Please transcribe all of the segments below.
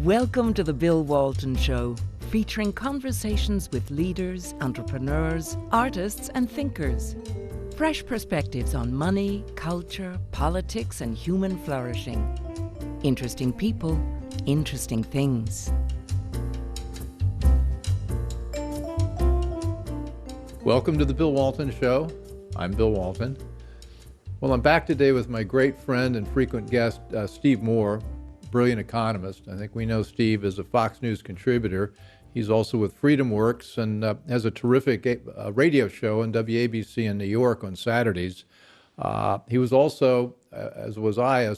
Welcome to the Bill Walton Show, featuring conversations with leaders, entrepreneurs, artists, and thinkers. Fresh perspectives on money, culture, politics, and human flourishing. Interesting people, interesting things. Welcome to the Bill Walton Show. I'm Bill Walton. Well, I'm back today with my great friend and frequent guest, Steve Moore, brilliant economist. I think we know Steve as a Fox News contributor. He's also with Freedom Works and has a terrific radio show on WABC in New York on Saturdays. He was also, as was I,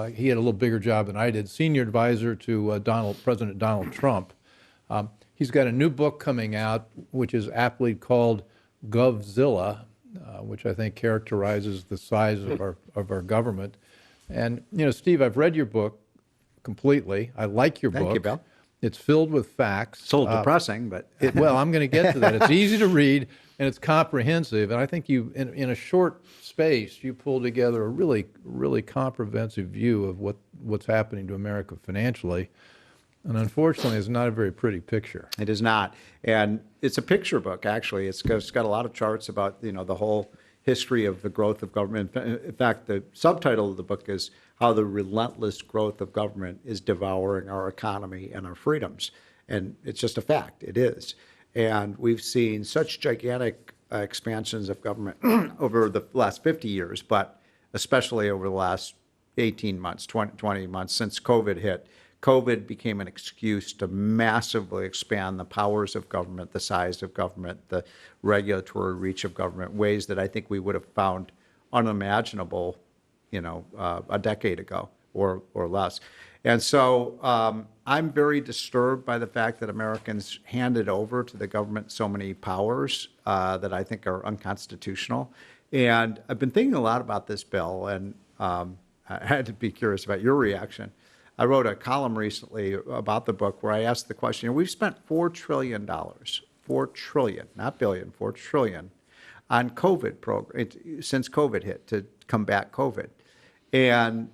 he had a little bigger job than I did, senior advisor to President Donald Trump. He's got a new book coming out, which is aptly called Govzilla, which I think characterizes the size of our government. And, you know, Steve, I've read your book completely. I like your book. Thank you, Bill. It's filled with facts. It's a little depressing, but... Well, I'm going to get to that. It's easy to read, and it's comprehensive. And I think you, in a short space, you pull together a really, really comprehensive view of what's happening to America financially. And unfortunately, it's not a very pretty picture. It is not. And it's a picture book, actually. It's got a lot of charts about, the whole history of the growth of government. In fact, the subtitle of the book is How the Relentless Growth of Government is Devouring Our Economy and Our Freedoms. And it's just a fact. It is. And we've seen such gigantic expansions of government over the last 50 years, but especially over the last 18 months, 20 months since COVID hit. COVID became an excuse to massively expand the powers of government, the size of government, the regulatory reach of government, ways that I think we would have found unimaginable, a decade ago or less. And so I'm very disturbed by the fact that Americans handed over to the government so many powers that I think are unconstitutional. And I've been thinking a lot about this bill, and I had to be curious about your reaction. I wrote a column recently about the book where I asked the question, we've spent $4 trillion, $4 trillion, not billion, $4 trillion on COVID since COVID hit to combat COVID. And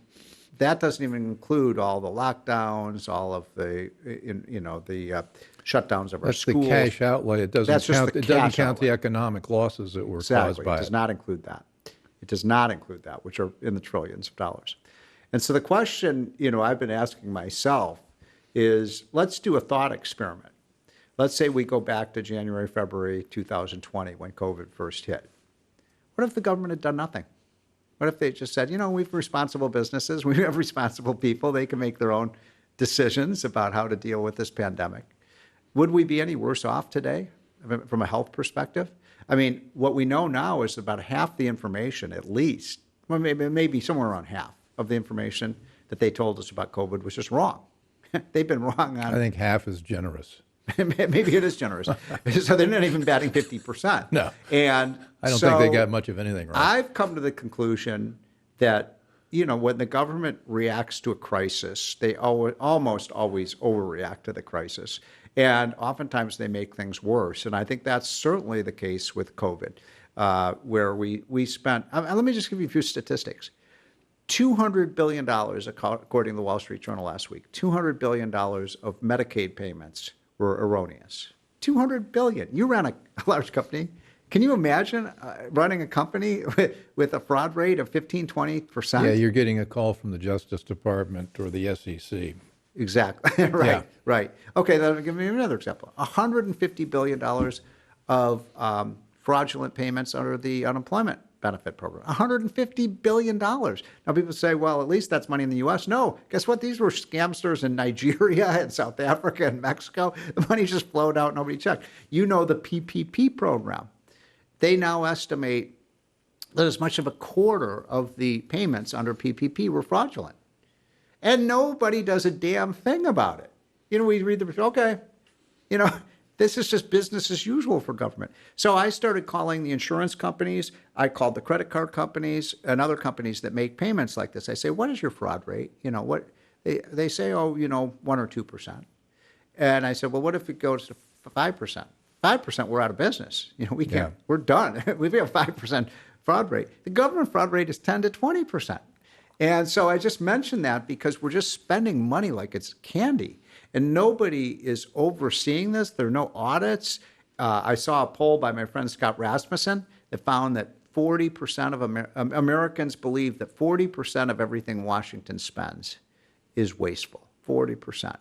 that doesn't even include all the lockdowns, all of the, the shutdowns of our schools. That's the cash outlay. It doesn't count the economic losses that were caused by it. It does not include that. It does not include that, which are in the trillions of dollars. And so the question, I've been asking myself is, let's do a thought experiment. Let's say we go back to January, February 2020 when COVID first hit. What if the government had done nothing? What if they just said, we have responsible businesses, we have responsible people, they can make their own decisions about how to deal with this pandemic? Would we be any worse off today from a health perspective? I mean, what we know now is about half the information, at least, well, maybe somewhere around half of the information that they told us about COVID was just wrong. They've been wrong on... I think half is generous. Maybe it is generous. So they're not even batting 50%. No. And I don't think they got much of anything right. I've come to the conclusion that, when the government reacts to a crisis, they almost always overreact to the crisis. And oftentimes they make things worse. And I think that's certainly the case with COVID, where we spent... let me just give you a few statistics. $200 billion, according to the Wall Street Journal last week, $200 billion of Medicaid payments were erroneous. $200 billion. You ran a large company. Can you imagine running a company with a fraud rate of 15, 20%? Yeah, you're getting a call from the Justice Department or the SEC. Exactly. Right, yeah. Right. Okay, then give me another example. $150 billion of fraudulent payments under the unemployment benefit program. $150 billion. Now people say, well, at least that's money in the U.S. No, guess what? These were scamsters in Nigeria and South Africa and Mexico. The money just flowed out, nobody checked. The PPP program. They now estimate that as much of a quarter of the payments under PPP were fraudulent. And nobody does a damn thing about it. We read this is just business as usual for government. So I started calling the insurance companies. I called the credit card companies and other companies that make payments like this. I say, what is your fraud rate? What they say, 1 or 2%. And I said, well, what if it goes to 5%? 5%, we're out of business. We can't, We're done. We have a 5% fraud rate. The government fraud rate is 10 to 20%. And so I just mentioned that because we're just spending money like it's candy. And nobody is overseeing this. There are no audits. I saw a poll by my friend Scott Rasmussen that found that 40% of Americans believe that 40% of everything Washington spends is wasteful. 40%.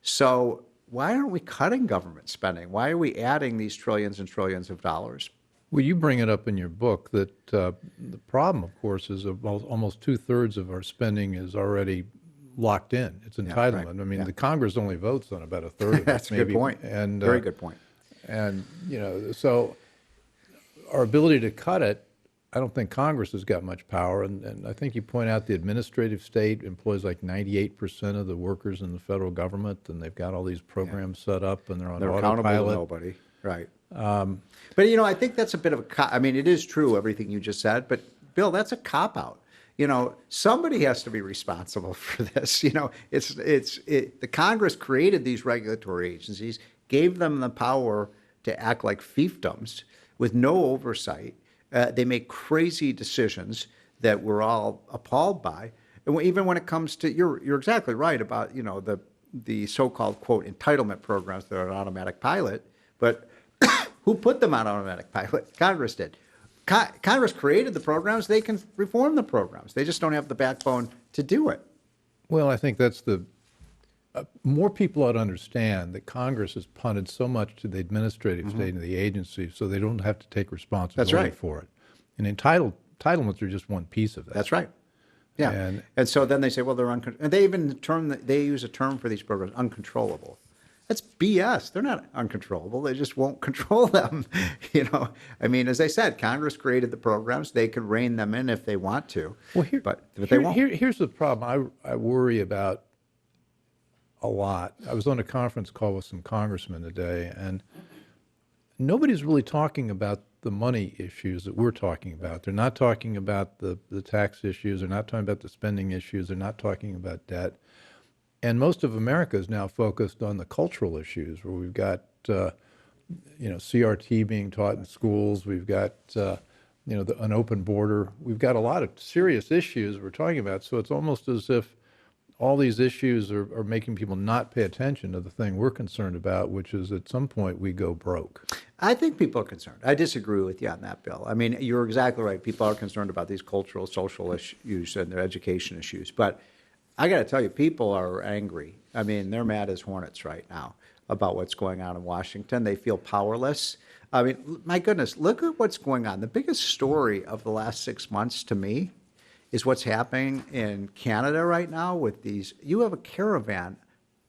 So why aren't we cutting government spending? Why are we adding these trillions and trillions of dollars? Well, you bring it up in your book that the problem, of course, is almost 2/3 of our spending is already locked in. It's entitlement. Yeah, right. I mean, the Congress only votes on about 1/3 of it. That's maybe. a good point. And, very good point. And, so our ability to cut it, I don't think Congress has got much power. And I think you point out the administrative state employs like 98% of the workers in the federal government, and they've got all these programs set up, and they're on accountable autopilot. to nobody. Right. But, I think that's a bit of it is true, everything you just said, but Bill, that's a cop-out. Somebody has to be responsible for this. The Congress created these regulatory agencies, gave them the power to act like fiefdoms with no oversight. They make crazy decisions that we're all appalled by. And even when it comes to, you're exactly right about, the so-called, quote, entitlement programs that are on automatic pilot, but who put them on automatic pilot? Congress did. Congress created the programs. They can reform the programs. They just don't have the backbone to do it. Well, I think that's more people ought to understand that Congress has punted so much to the administrative state and the agency, so they don't have to take responsibility for it. And entitlements are just one piece of that. That's right. Yeah. And so then they say, well, they're and they even they use a term for these programs, uncontrollable. That's BS. They're not uncontrollable. They just won't control them. As I said, Congress created the programs. They could rein them in if they want to. Well, but they won't. Here's the problem I worry about a lot. I was on a conference call with some congressmen today, and nobody's really talking about the money issues that we're talking about. They're not talking about the tax issues. They're not talking about the spending issues. They're not talking about debt. And most of America is now focused on the cultural issues, where we've got, CRT being taught in schools. We've got, an open border. We've got a lot of serious issues we're talking about. So it's almost as if all these issues are making people not pay attention to the thing we're concerned about, which is at some point we go broke. I think people are concerned. I disagree with you on that, Bill. I mean, you're exactly right. People are concerned about these cultural, social issues and their education issues. But I got to tell you, people are angry. I mean, they're mad as hornets right now about what's going on in Washington. They feel powerless. I mean, my goodness, look at what's going on. The biggest story of the last 6 months to me is what's happening in Canada right now with these. You have a caravan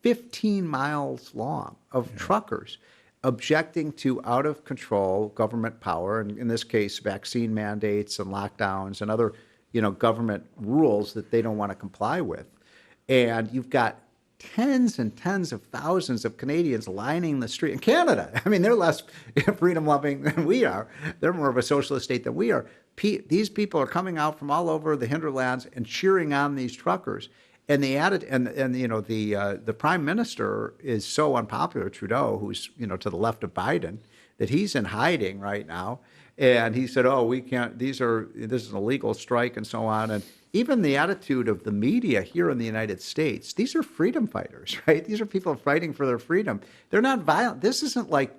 15 miles long of truckers objecting to out of control government power, and in this case, vaccine mandates and lockdowns and other, government rules that they don't want to comply with. And you've got tens and tens of thousands of Canadians lining the street. In Canada, I mean, they're less freedom-loving than we are. They're more of a socialist state than we are. These people are coming out from all over the hinterlands and cheering on these truckers. And the prime minister is so unpopular, Trudeau, who's to the left of Biden, that he's in hiding right now. And he said, "Oh, we can't. This is an illegal strike," and so on. And even the attitude of the media here in the United States, these are freedom fighters, right? These are people fighting for their freedom. They're not violent. This isn't like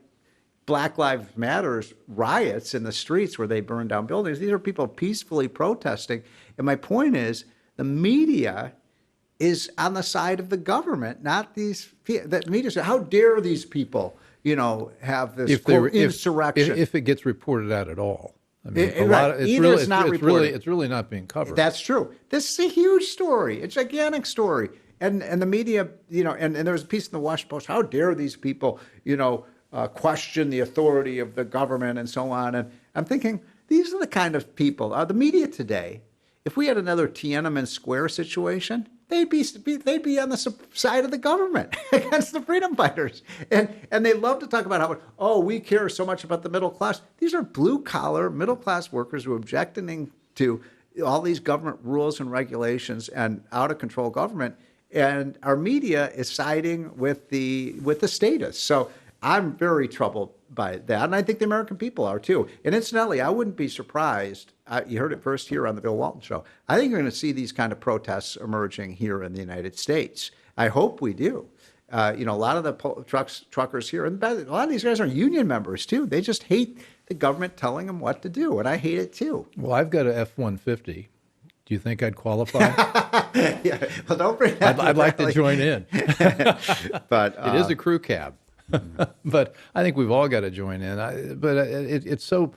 Black Lives Matter riots in the streets where they burn down buildings. These are people peacefully protesting. And my point is, the media is on the side of the government, not these. That media said, "How dare these people, have this insurrection?" If it gets reported out at all. I mean, it's really not being covered. That's true. This is a huge story, a gigantic story, and the media, and there was a piece in the Washington Post. How dare these people, question the authority of the government and so on? And I'm thinking, these are the kind of people. The media today, if we had another Tiananmen Square situation, they'd be on the side of the government against the freedom fighters. And they love to talk about how, we care so much about the middle class. These are blue-collar, middle-class workers who are objecting to all these government rules and regulations and out-of-control government. And our media is siding with the status. So I'm very troubled by that, and I think the American people are too. And incidentally, I wouldn't be surprised. You heard it first here on the Bill Walton Show. I think you're going to see these kind of protests emerging here in the United States. I hope we do. A lot of the truckers here, and a lot of these guys are union members too. They just hate the government telling them what to do, and I hate it too. Well, I've got a F-150. Do you think I'd qualify? Yeah. Well, don't bring that. I'd like to join in. But it is a crew cab. But I think we've all got to join in. It's so.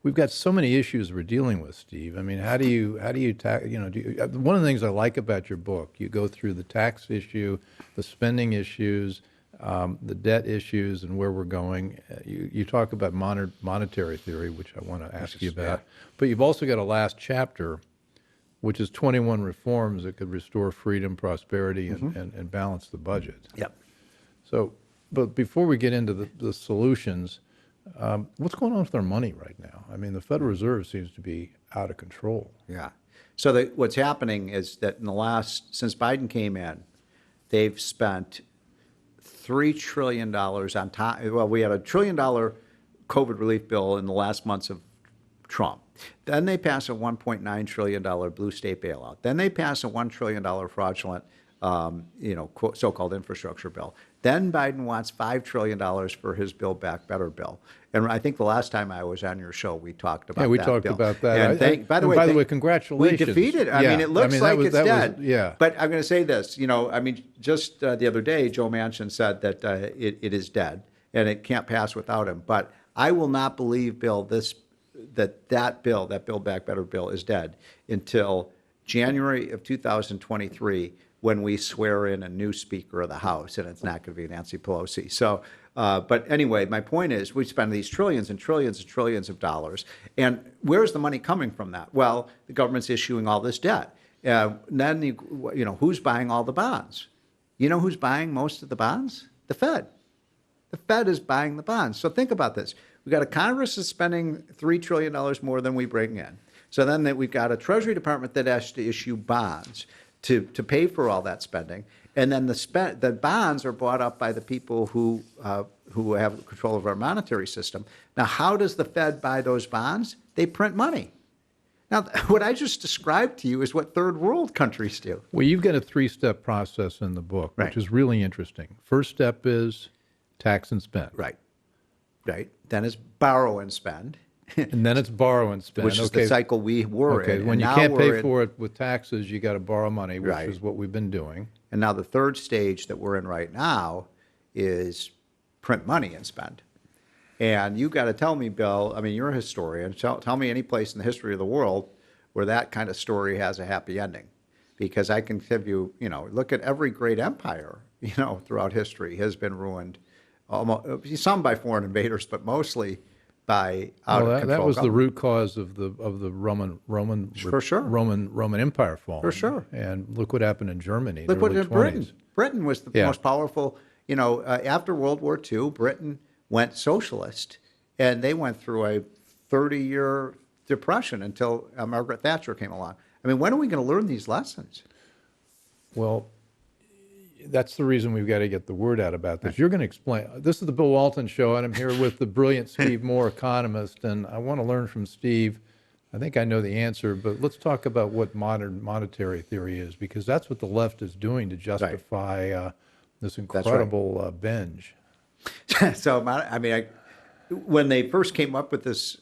We've got so many issues we're dealing with, Steve. I mean, how do you one of the things I like about your book, you go through the tax issue, the spending issues, the debt issues, and where we're going. You talk about monetary theory, which I want to ask you about. But you've also got a last chapter, which is 21 reforms that could restore freedom, prosperity, and balance the budget. Yep. So, but before we get into the solutions, what's going on with our money right now? I mean, the Federal Reserve seems to be out of control. Yeah. So what's happening is that since Biden came in, they've spent $3 trillion on top. Well, we had $1 trillion COVID relief bill in the last months of Trump. Then they passed a $1.9 trillion blue state bailout. Then they passed a $1 trillion fraudulent, so-called infrastructure bill. Then Biden wants $5 trillion for his Build Back Better bill. And I think the last time I was on your show, we talked about that. Yeah, we talked bill. about that. And by the way, congratulations. We defeated. I mean, it looks like it's dead. Yeah. But I'm going to say this. Just the other day, Joe Manchin said that it is dead and it can't pass without him. But I will not believe, Bill, that Build Back Better bill is dead until January of 2023, when we swear in a new Speaker of the House, and it's not going to be Nancy Pelosi. So, but anyway, my point is we spend these trillions and trillions and trillions of dollars, and where's the money coming from that? Well, the government's issuing all this debt. Then, who's buying all the bonds? You know who's buying most of the bonds? The Fed. The Fed is buying the bonds. So think about this. We've got a Congress that's spending $3 trillion more than we bring in. So then we've got a Treasury Department that has to issue bonds to pay for all that spending, and then the bonds are bought up by the people who have control of our monetary system. Now, how does the Fed buy those bonds? They print money. Now, what I just described to you is what third world countries do. Well, you've got a 3-step process in the book, which is really interesting. First step is tax and spend. Right. Then it's borrow and spend. And then it's borrow and spend. Which is the cycle we were in. When you can't pay for it with taxes, you got to borrow money, which is what we've been doing. And now the third stage that we're in right now is print money and spend. And you got to tell me, Bill, I mean, you're a historian. Tell me any place in the history of the world where that kind of story has a happy ending. Because I can give you, look at every great empire, throughout history has been ruined, almost, some by foreign invaders, but mostly by out of control. That was the root cause of the Roman for sure. Roman Empire fall. For sure. And look what happened in Germany. Look what in Britain. Britain was the most powerful. After World War II, Britain went socialist, and they went through a 30-year depression until Margaret Thatcher came along. I mean, when are we going to learn these lessons? Well, that's the reason we've got to get the word out about this. You're going to explain. This is the Bill Walton Show, and I'm here with the brilliant Steve Moore, economist, and I want to learn from Steve. I think I know the answer, but let's talk about what modern monetary theory is, because that's what the left is doing to justify this incredible binge. So, when they first came up with this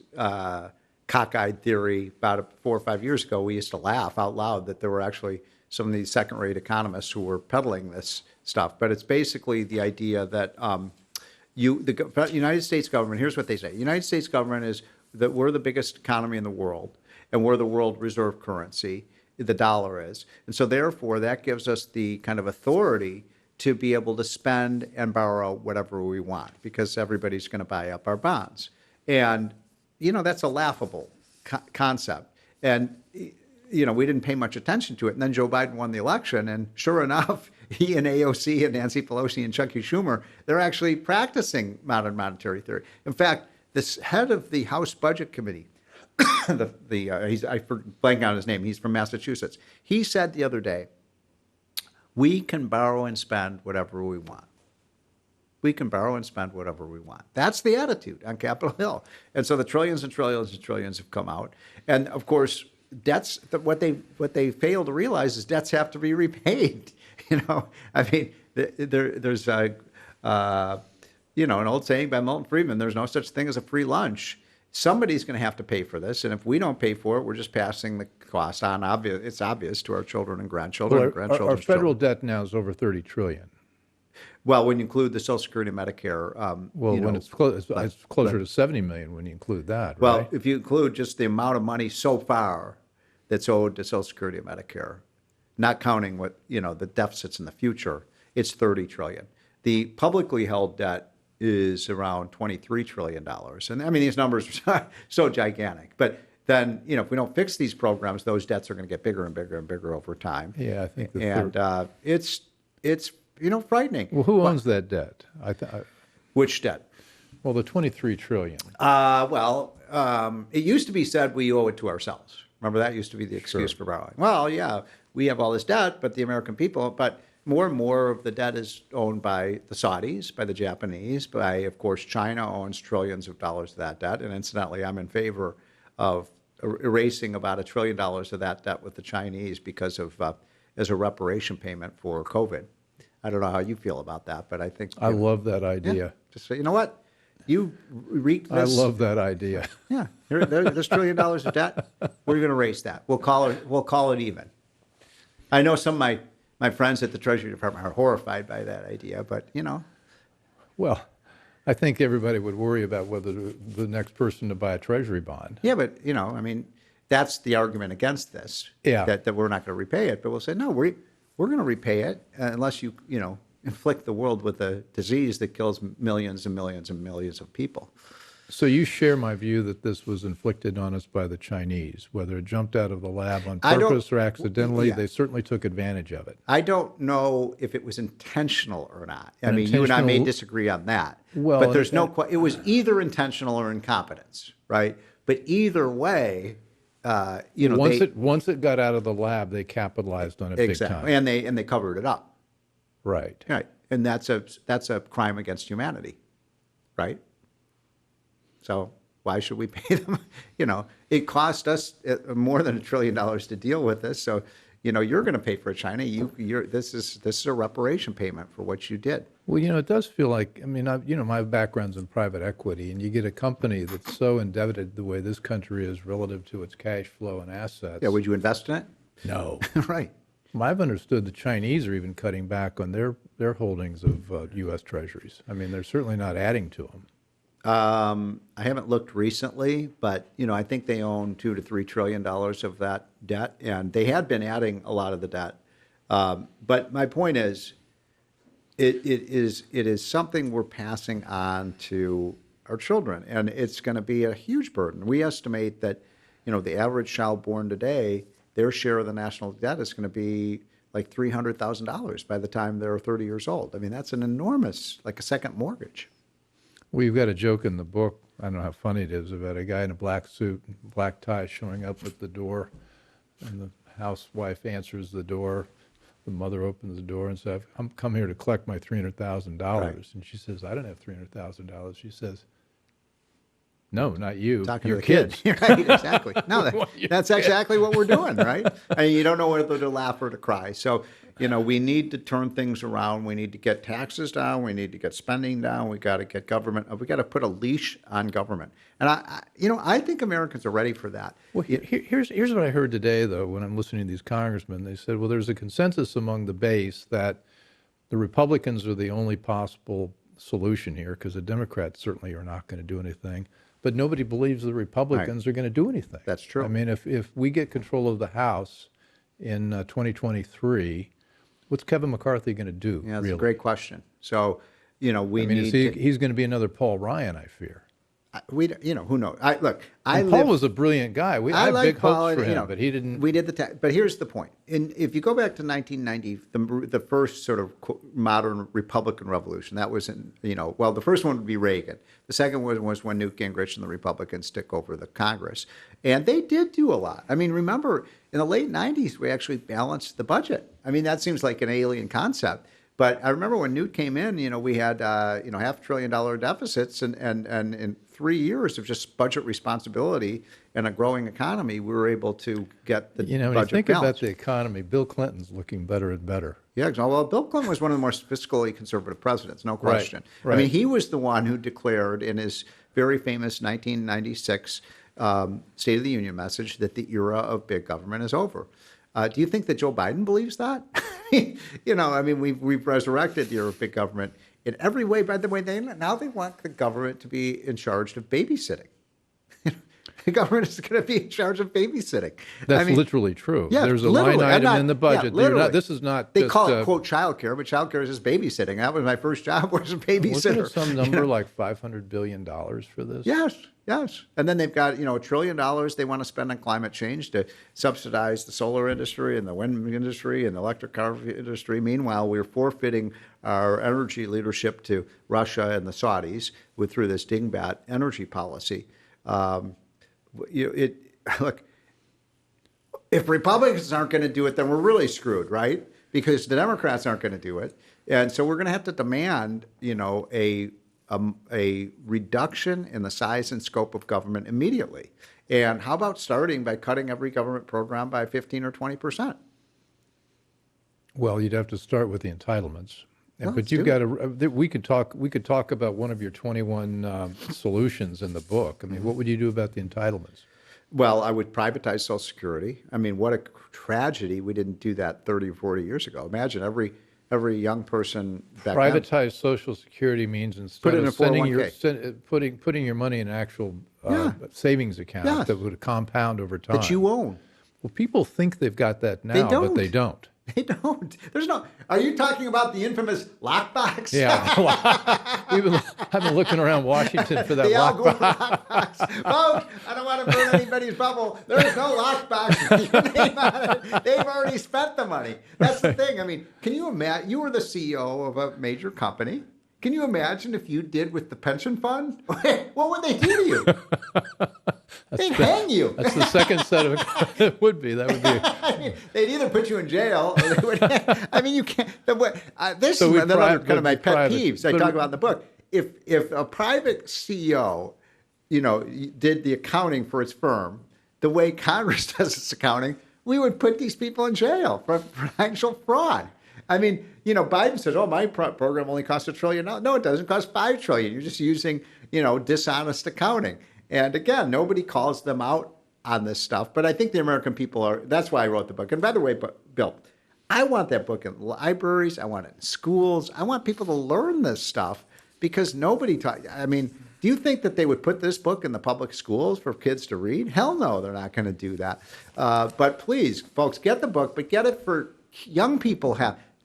cockeyed theory about 4 or 5 years ago, we used to laugh out loud that there were actually some of these second-rate economists who were peddling this stuff. But it's basically the idea that the United States government, here's what they say. The United States government is that we're the biggest economy in the world, and we're the world reserve currency, the dollar is. And so therefore, that gives us the kind of authority to be able to spend and borrow whatever we want, because everybody's going to buy up our bonds. And, that's a laughable concept. And we didn't pay much attention to it. And then Joe Biden won the election, and sure enough, he and AOC and Nancy Pelosi and Chuck Schumer, they're actually practicing modern monetary theory. In fact, this head of the House Budget Committee, I blank on his name, he's from Massachusetts. He said the other day, we can borrow and spend whatever we want. We can borrow and spend whatever we want. That's the attitude on Capitol Hill. And so the trillions and trillions and trillions have come out. And of course, debts. What they fail to realize is debts have to be repaid. I mean, there's an old saying by Milton Friedman: "There's no such thing as a free lunch." Somebody's going to have to pay for this, and if we don't pay for it, we're just passing the cost on. It's obvious to our children and grandchildren. Our federal debt now is over $30 trillion. Well, when you include the Social Security, Medicare, when it's closer to 70 million when you include that. Well, right? if you include just the amount of money so far that's owed to Social Security and Medicare, not counting what the deficits in the future, it's $30 trillion. The publicly held debt is around $23 trillion. And I mean, these numbers are so gigantic. But then, if we don't fix these programs, those debts are going to get bigger and bigger and bigger over time. Yeah, I think. It's frightening. Well, who owns that debt? Which debt? Well, the $23 trillion. It used to be said we owe it to ourselves. Remember, that used to be the excuse for borrowing. Well, yeah, we have all this debt, but the American people, but more and more of the debt is owned by the Saudis, by the Japanese, by, of course, China owns trillions of dollars of that debt. And incidentally, I'm in favor of erasing about $1 trillion of that debt with the Chinese because of as a reparation payment for COVID. I don't know how you feel about that, but I think I love that idea. Yeah, just say, you know what, you reap this. I love that idea. Yeah, this $1 trillion of debt, we're going to erase that. We'll call it even. I know some of my friends at the Treasury Department are horrified by that idea, but Well, I think everybody would worry about whether the next person to buy a Treasury bond. Yeah, but I mean, that's the argument against this. Yeah. That we're not going to repay it, but we'll say no, we're going to repay it unless you inflict the world with a disease that kills millions and millions and millions of people. So you share my view that this was inflicted on us by the Chinese, whether it jumped out of the lab on purpose or accidentally. Yeah. They certainly took advantage of it. I don't know if it was intentional or not. I mean, you and I may disagree on that. Well, but there's it was either intentional or incompetence, right? But either way, once it got out of the lab, they capitalized on it big time. And they covered it up. Right. Right. And that's a crime against humanity, right? So why should we pay them? It cost us more than $1 trillion to deal with this. So, you're going to pay for it, China. This is a reparation payment for what you did. Well, it does feel like, I mean, my background's in private equity, and you get a company that's so indebted the way this country is relative to its cash flow and assets. Yeah, would you invest in it? No. Right. I've understood the Chinese are even cutting back on their holdings of U.S. treasuries. I mean, they're certainly not adding to them. I haven't looked recently, but I think they own $2 to $3 trillion of that debt, and they had been adding a lot of the debt. But my point is, it is something we're passing on to our children, and it's going to be a huge burden. We estimate that the average child born today, their share of the national debt is going to be like $300,000 by the time they're 30 years old. I mean, that's an enormous, like a second mortgage. Well, you've got a joke in the book, I don't know how funny it is, about a guy in a black suit, black tie showing up at the door, and the housewife answers the door. The mother opens the door and says, I'm come here to collect my $300,000. Right. And she says, I don't have $300,000. She says, no, not you. Talking your to the kids. Right, exactly. No, that's exactly what we're doing, right? I mean, you don't know whether to laugh or to cry. So, we need to turn things around. We need to get taxes down. We need to get spending down. We got to get government. We got to put a leash on government. And I think Americans are ready for that. Well, here's what I heard today, though, when I'm listening to these congressmen. They said, well, there's a consensus among the base that the Republicans are the only possible solution here because the Democrats certainly are not going to do anything. But nobody believes the Republicans are going to do anything. That's true. I mean, if we get control of the House in 2023, what's Kevin McCarthy going to do? Yeah, that's really? a great question. So, he's going to be another Paul Ryan, I fear. Who knows? Paul was a brilliant guy. I had big hopes for him, but he didn't. We did but here's the point. If you go back to 1990, the first sort of modern Republican revolution, that was the first one would be Reagan. The second one was when Newt Gingrich and the Republicans took over the Congress. And they did do a lot. I mean, remember, in the late 90s, we actually balanced the budget. I mean, that seems like an alien concept. But I remember when Newt came in, we had $500 billion deficits, and in 3 years of just budget responsibility and a growing economy, we were able to get the When you budget think balanced. about the economy, Bill Clinton's looking better and better. Yeah, well, Bill Clinton was one of the more fiscally conservative presidents, no question. Right. I mean, he was the one who declared in his very famous 1996 State of the Union message that the era of big government is over. Do you think that Joe Biden believes that? We've resurrected the era of big government in every way. By the way, now they want the government to be in charge of babysitting. The government is going to be in charge of babysitting. That's literally true. Yeah, there's a line item in the budget. This is not. They just, call it quote childcare, but childcare is just babysitting. That was my first job, was a babysitter. Wasn't it some number like $500 billion for this? Yes. And then they've got $1 trillion they want to spend on climate change to subsidize the solar industry and the wind industry and the electric car industry. Meanwhile, we're forfeiting our energy leadership to Russia and the Saudis through this dingbat energy policy. Look, if Republicans aren't going to do it, then we're really screwed, right? Because the Democrats aren't going to do it, and so we're going to have to demand, a reduction in the size and scope of government immediately. And how about starting by cutting every government program by 15 or 20%? Well, you'd have to start with the entitlements. But you've got to. We could talk about one of your 21 solutions in the book. I mean, what would you do about the entitlements? Well, I would privatize Social Security. I mean, what a tragedy we didn't do that 30 or 40 years ago. Imagine every young person back then. Privatize Social Security means instead of putting your money in an actual savings account that would compound over time. That you own. Well, people think they've got that now, but they don't. They don't. There's no. Are you talking about the infamous lockbox? Yeah. I've been looking around Washington for that lockbox. Folks, I don't want to burn anybody's bubble. There's no lockbox. Your name on it. They've already spent the money. That's the thing. I mean, can you imagine? You were the CEO of a major company. Can you imagine if you did with the pension fund? What would they do to you? They'd hang you. That's the second set of it would be. That would be. I mean, they'd either put you in jail or they would. I mean, you can't. This is another kind of my pet peeves I talk about in the book. If a private CEO, did the accounting for its firm the way Congress does its accounting, we would put these people in jail for actual fraud. I mean, Biden says, "Oh, my program only costs $1 trillion." No, it doesn't. It costs $5 trillion. You're just using, dishonest accounting. And again, nobody calls them out on this stuff. But I think the American people are. That's why I wrote the book. And by the way, Bill, I want that book in libraries. I want it in schools. I want people to learn this stuff because nobody taught. I mean, do you think that they would put this book in the public schools for kids to read? Hell no, they're not going to do that. But please, folks, get the book, but get it for young people.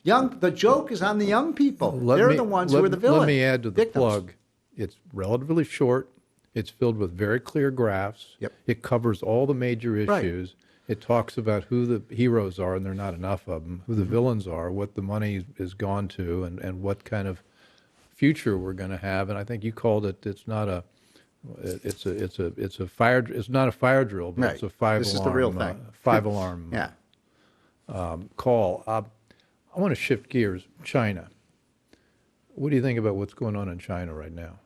The joke is on the young people. They're the ones who are the villains. Let me add to the plug. It's relatively short. It's filled with very clear graphs. Yep. It covers all the major issues. Right. It talks about who the heroes are, and there are not enough of them, who the villains are, what the money is gone to, and what kind of future we're going to have. And I think you called it. It's not a fire. It's not a fire drill, but it's a five-alarm. This is the real thing. Five-alarm call. I want to shift gears. China. What do you think about what's going on in China right now?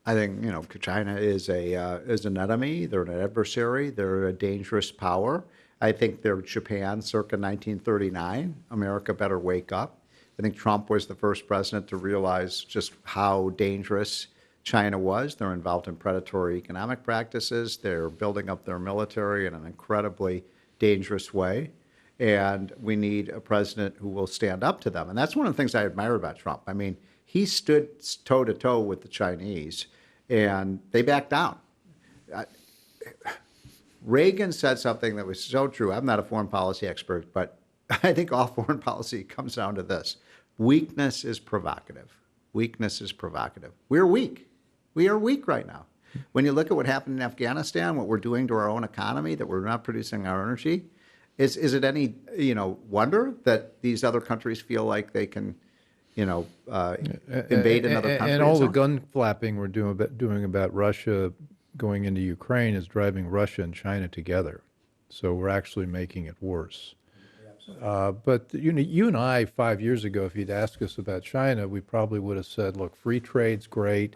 I think China is an enemy. They're an adversary. They're a dangerous power. I think they're Japan circa 1939. America better wake up. I think Trump was the first president to realize just how dangerous China was. They're involved in predatory economic practices. They're building up their military in an incredibly dangerous way. And we need a president who will stand up to them. And that's one of the things I admire about Trump. I mean, he stood toe-to-toe with the Chinese, and they backed down. Reagan said something that was so true. I'm not a foreign policy expert, but I think all foreign policy comes down to this. Weakness is provocative. Weakness is provocative. We're weak. We are weak right now. When you look at what happened in Afghanistan, what we're doing to our own economy, that we're not producing our energy, is it any wonder that these other countries feel like they can invade another country? And all the gun flapping we're doing about Russia going into Ukraine is driving Russia and China together. So we're actually making it worse. But you and I 5 years ago, if you'd asked us about China, we probably would have said, look, free trade's great.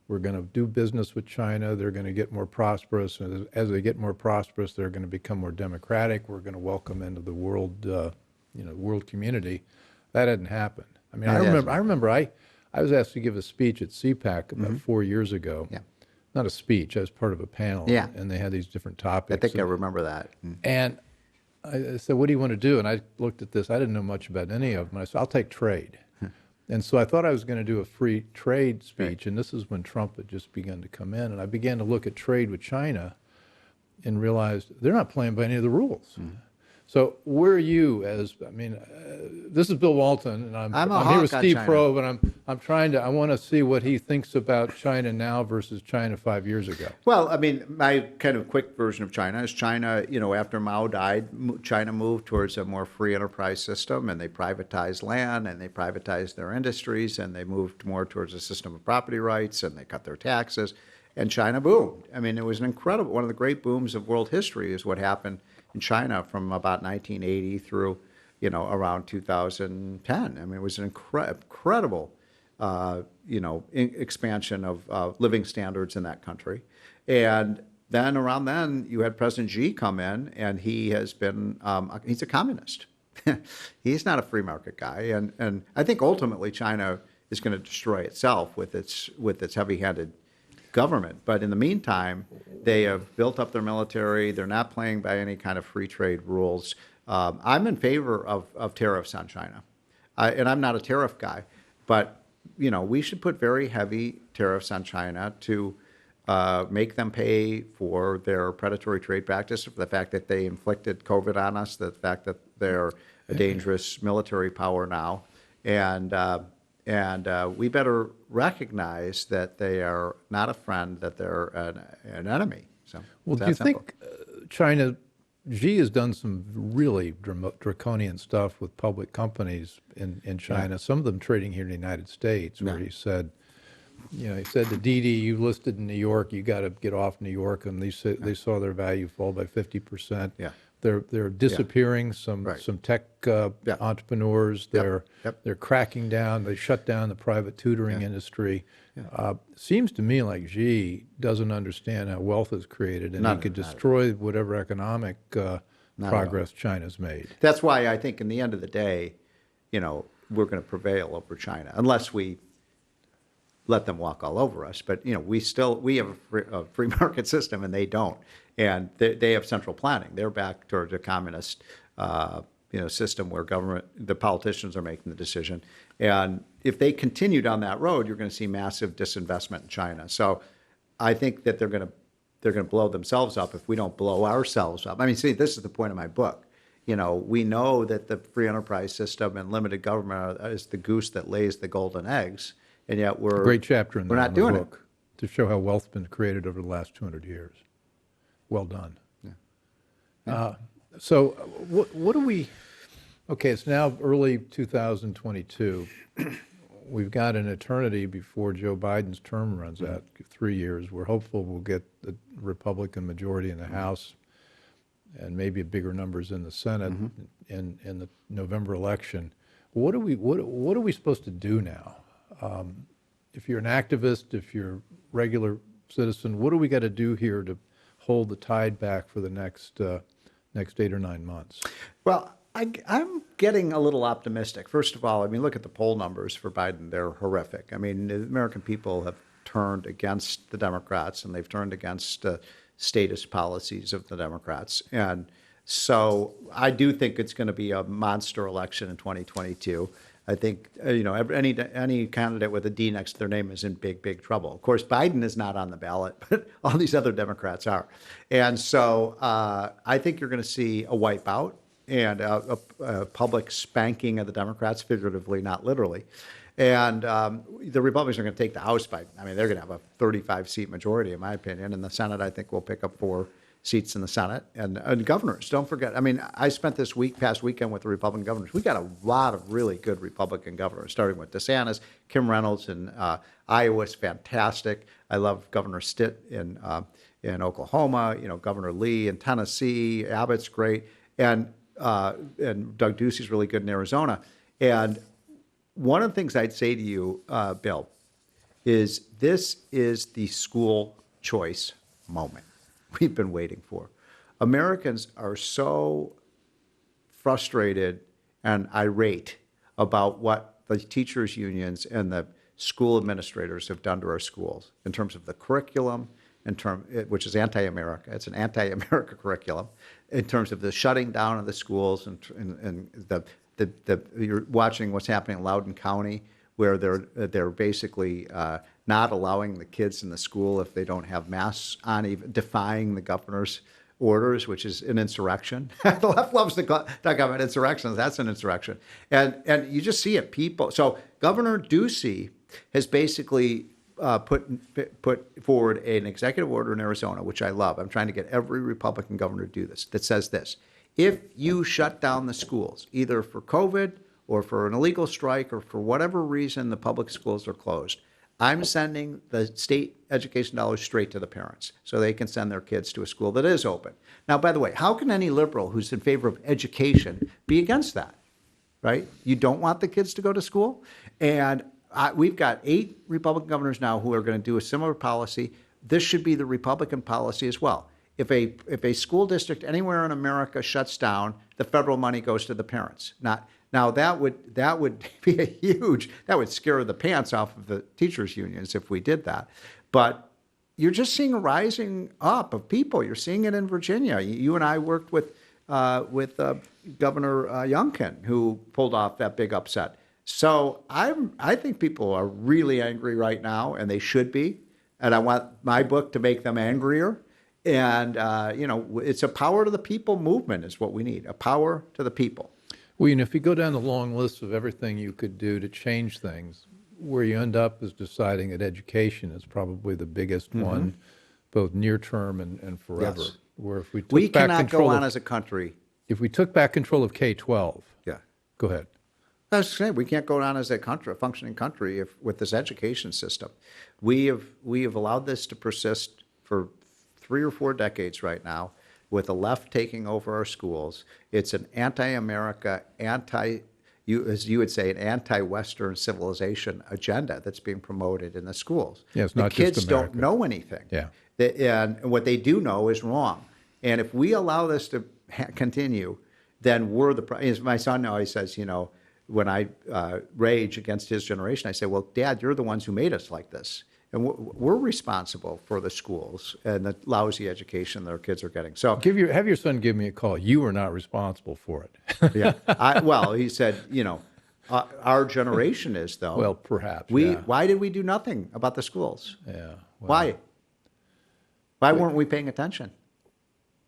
We're going to do business with China. They're going to get more prosperous. And as they get more prosperous, they're going to become more democratic. We're going to welcome into the world, world community. That hadn't happened. I mean, I remember I was asked to give a speech at CPAC about 4 years ago. Yeah. Not a speech, I was part of a panel. Yeah. And they had these different topics. I think I remember that. And I said, what do you want to do? And I looked at this. I didn't know much about any of them. And I said, I'll take trade. And so I thought I was going to do a free trade speech. And this is when Trump had just begun to come in. And I began to look at trade with China and realized they're not playing by any of the rules. So where are you this is Bill Walton, and I'm here with Steve Probe, and I want to see what he thinks about China now versus China 5 years ago. Well, I mean, my kind of quick version of China is China, after Mao died, China moved towards a more free enterprise system, and they privatized land, and they privatized their industries, and they moved more towards a system of property rights, and they cut their taxes, and China boomed. I mean, it was one of the great booms of world history is what happened in China from about 1980 through, around 2010. I mean, it was an incredible, expansion of living standards in that country. And then around then, you had President Xi come in, and he has been, he's a communist. He's not a free market guy. And I think ultimately China is going to destroy itself with its heavy-handed government. But in the meantime, they have built up their military. They're not playing by any kind of free trade rules. I'm in favor of tariffs on China. And I'm not a tariff guy. But, we should put very heavy tariffs on China to make them pay for their predatory trade practice, for the fact that they inflicted COVID on us, the fact that they're a dangerous military power now. And we better recognize that they are not a friend, that they're an enemy. So, well, do you think China, Xi has done some really draconian stuff with public companies in China, some of them trading here in the United States, where he said, he said to Didi, you listed in New York, you got to get off New York, and they saw their value fall by 50%. Yeah. They're disappearing some tech entrepreneurs. They're cracking down. They shut down the private tutoring industry. Seems to me like Xi doesn't understand how wealth is created, and he could destroy whatever economic progress China's made. That's why I think in the end of the day, we're going to prevail over China, unless we let them walk all over us. But we have a free market system, and they don't. And they have central planning. They're back towards a communist, system where the politicians are making the decision. And if they continue down that road, you're going to see massive disinvestment in China. So I think that they're going to blow themselves up if we don't blow ourselves up. I mean, see, this is the point of my book. We know that the free enterprise system and limited government is the goose that lays the golden eggs, and yet we're great chapter in we're not doing it to show how wealth's been created over the last 200 years. Well done. Yeah. So what do we, okay, it's now early 2022. We've got an eternity before Joe Biden's term runs out, 3 years. We're hopeful we'll get the Republican majority in the House and maybe bigger numbers in the Senate in the November election. What are we supposed to do now? If you're an activist, if you're a regular citizen, what do we got to do here to hold the tide back for the next 8 or 9 months? Well, I'm getting a little optimistic. First of all, I mean, look at the poll numbers for Biden. They're horrific. I mean, the American people have turned against the Democrats, and they've turned against statist policies of the Democrats. And so I do think it's going to be a monster election in 2022. I think any candidate with a D next to their name is in big trouble. Of course, Biden is not on the ballot, but all these other Democrats are. And so I think you're going to see a wipeout and a public spanking of the Democrats, figuratively, not literally. And the Republicans are going to take the House they're going to have a 35-seat majority, in my opinion. And the Senate, I think, will pick up 4 seats in the Senate. And governors, don't forget. I mean, I spent this past weekend with the Republican governors. We got a lot of really good Republican governors, starting with DeSantis. Kim Reynolds in Iowa is fantastic. I love Governor Stitt in Oklahoma. Governor Lee in Tennessee. Abbott's great. And and Doug Ducey's really good in Arizona. And one of the things I'd say to you, Bill, is this is the school choice moment we've been waiting for. Americans are so frustrated and irate about what the teachers' unions and the school administrators have done to our schools in terms of the curriculum, which is anti-America. It's an anti-America curriculum in terms of the shutting down of the schools and you're watching what's happening in Loudoun County, where they're basically not allowing the kids in the school if they don't have masks on, even defying the governor's orders, which is an insurrection. The left loves to talk about insurrections. That's an insurrection. And you just see it, people. So Governor Ducey has basically put forward an executive order in Arizona, which I love. I'm trying to get every Republican governor to do this, that says this: if you shut down the schools, either for COVID or for an illegal strike or for whatever reason the public schools are closed, I'm sending the state education dollars straight to the parents so they can send their kids to a school that is open. Now, by the way, how can any liberal who's in favor of education be against that, right? You don't want the kids to go to school? And we've got 8 Republican governors now who are going to do a similar policy. This should be the Republican policy as well. If a school district anywhere in America shuts down, the federal money goes to the parents. Now that would be that would scare the pants off of the teachers' unions if we did that. But you're just seeing a rising up of people. You're seeing it in Virginia. You and I worked with Governor Youngkin, who pulled off that big upset. So I think people are really angry right now, and they should be. And I want my book to make them angrier. And it's a power to the people movement is what we need. A power to the people. Well, if you go down the long list of everything you could do to change things, where you end up is deciding that education is probably the biggest one, both near term and forever. Yes. Where if we cannot go on as a country. If we took back control of K-12. Yeah. Go ahead. I was saying we can't go on as a functioning country with this education system. We have allowed this to persist for 3 or 4 decades right now, with the left taking over our schools. It's an anti-America, as you would say, an anti-Western civilization agenda that's being promoted in the schools. Yeah, it's not the kids just America. don't know anything. Yeah. And what they do know is wrong. And if we allow this to continue, then we're as my son always says, when I rage against his generation, I say, well, Dad, you're the ones who made us like this. And we're responsible for the schools and the lousy education that our kids are getting. So have your son give me a call. You are not responsible for it. Yeah. He said, our generation is, though. Well, perhaps. Why did we do nothing about the schools? Yeah. Why? Why weren't we paying attention?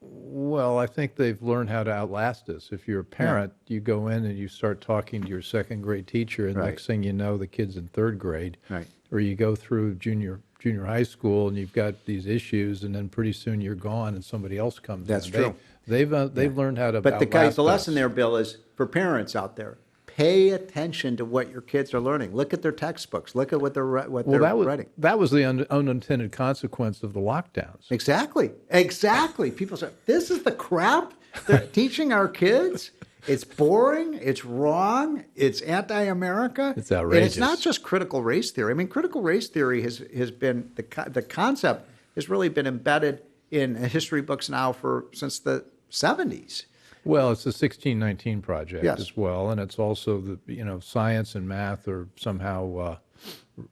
Well, I think they've learned how to outlast us. If you're a parent, you go in and you start talking to your second grade teacher, and next thing you know, the kid's in 3rd grade. Right. Or you go through junior high school and you've got these issues, and then pretty soon you're gone and somebody else comes in. That's true. They've learned how to. But the lesson there, Bill, is for parents out there: pay attention to what your kids are learning. Look at their textbooks. Look at what they're writing. That was the unintended consequence of the lockdowns. Exactly. People say, "This is the crap they're teaching our kids." It's boring, it's wrong, it's anti-America. It's outrageous. And it's not just critical race theory. I mean, critical race theory has been, the concept has really been embedded in history books now since the 70s. Well, it's the 1619 Project Yes. as well, and it's also science and math are somehow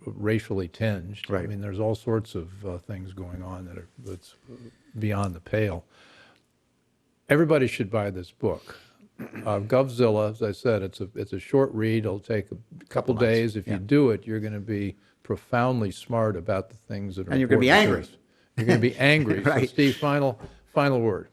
racially tinged. Right. I mean, there's all sorts of things going on that's beyond the pale. Everybody should buy this book. Govzilla, as I said, it's a short read. It'll take a couple days. If you do it, you're going to be profoundly smart about the things that are. And you're going to be angry. You're going to be angry. Right. So, Steve, final word.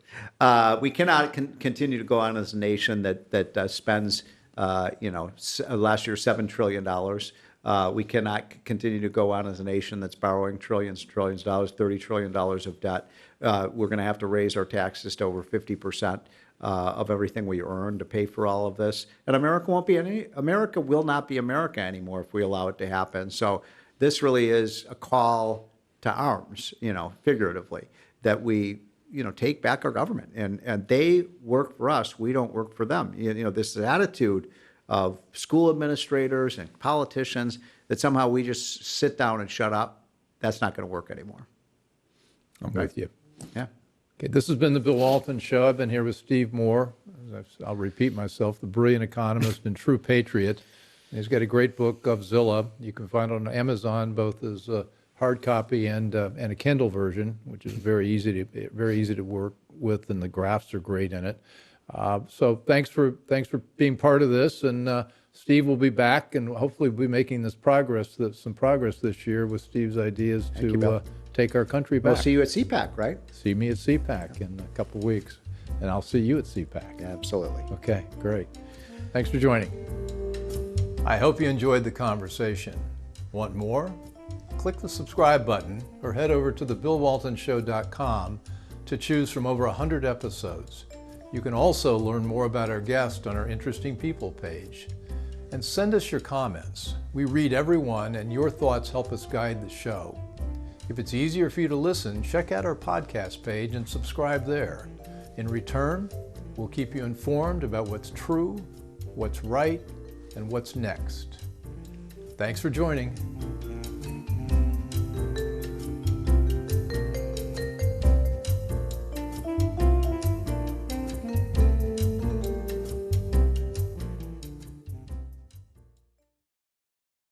We cannot continue to go on as a nation that spends, last year $7 trillion. We cannot continue to go on as a nation that's borrowing trillions of dollars, $30 trillion of debt. We're going to have to raise our taxes to over 50%. Of everything we earn to pay for all of this, and America will not be America anymore if we allow it to happen. So this really is a call to arms, figuratively, that we take back our government. And they work for us. We don't work for them. This attitude of school administrators and politicians that somehow we just sit down and shut up, that's not going to work anymore. I'm with you. Yeah. Okay, this has been the Bill Walton Show. I've been here with Steve Moore. I'll repeat myself, the brilliant economist and true patriot. And he's got a great book, Govzilla. You can find it on Amazon, both as a hard copy and a Kindle version, which is very easy to work with, and the graphs are great in it. So thanks for being part of this, and Steve will be back, and hopefully we'll be making some progress this year with Steve's ideas to take our country back. We'll see you at CPAC, right? See me at CPAC in a couple of weeks, and I'll see you at CPAC. Yeah, absolutely. Okay, great. Thanks for joining. I hope you enjoyed the conversation. Want more? Click the subscribe button or head over to thebillwaltonshow.com to choose from over 100 episodes. You can also learn more about our guest on our Interesting People page. And send us your comments. We read every one, and your thoughts help us guide the show. If it's easier for you to listen, check out our podcast page and subscribe there. In return, we'll keep you informed about what's true, what's right, and what's next. Thanks for joining.